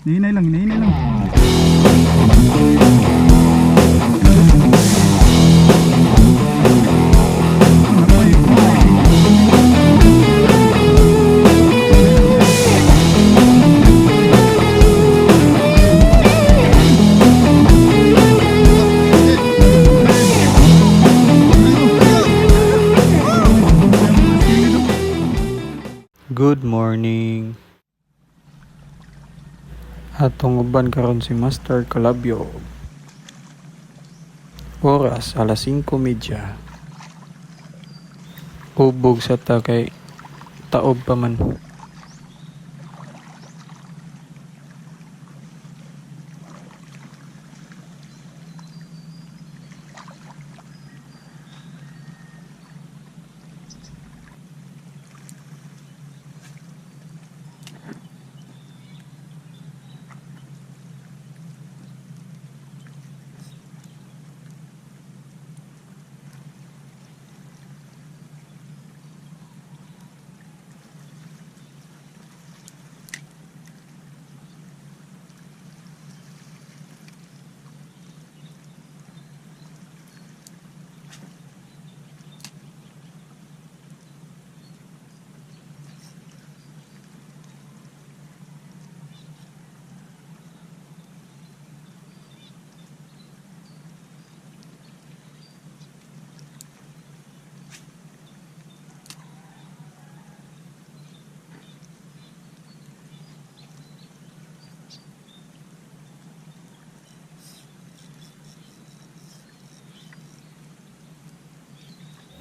Hinahinay lang, hinahinay lang. Good morning. Atong uban karon si Master Calabio. Oras alas 5:30. Ubog sa ta kay taob pa man.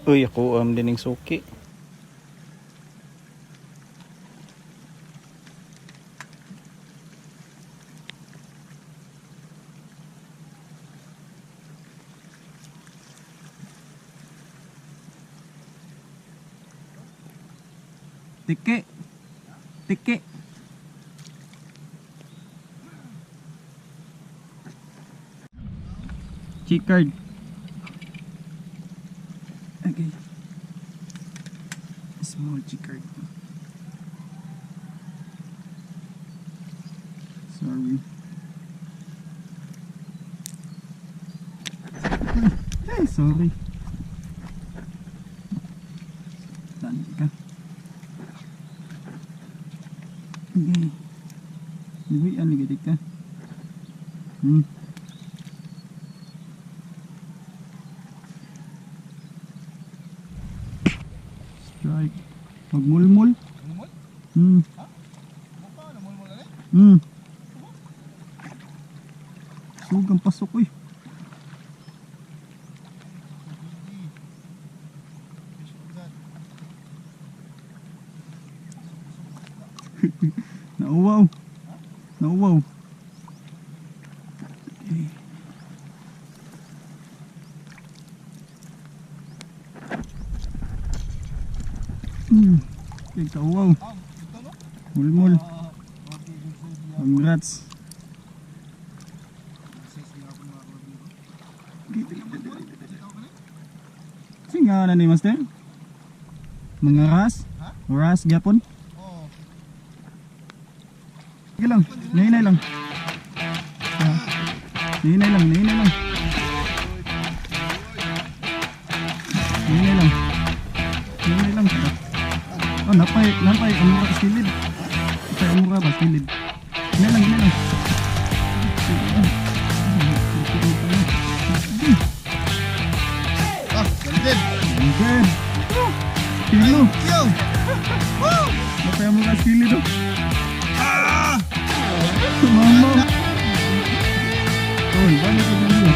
Uy, ako din ng suki. Tike. Tike. Chicard. Okay. Small chicard. Sorry. Ay, sorry. Tani ka. Okay. Uy, aligadik ka. Strike. Magmulmul. Mulmul? Ha? Mukha na mulmul na Sugang pasok eh. Nauwaw. Nauwaw. Wow. Mulmul. Congrats. Singa na ni Master? Mga ras? Ras gyapon? Sige lang, nahinay lang. Nahinay lang, nahinay lang. Nahinay lang. Nahinay lang. Oh, napay, amura ka silid. Napay, amura ba silid? Nahinay lang, nahinay lang. Ah, ganun. Ganun. Kilo. Napay, amura ka silid oh. Mama. Oh, balik ko dito.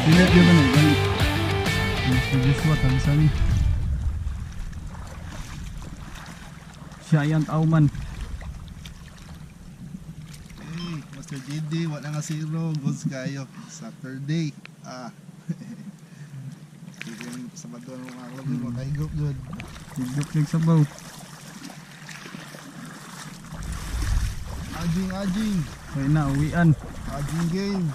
Dilihat dia ba na? Balik. Joshua Tansan. Giant Auman. Hey, Master JD, wala nga zero. Goods kayo. Saturday. Sabado ng mga club yung makaigop doon. Higop yung sabaw. Ajing. Kaya na, uwian. Ajing game.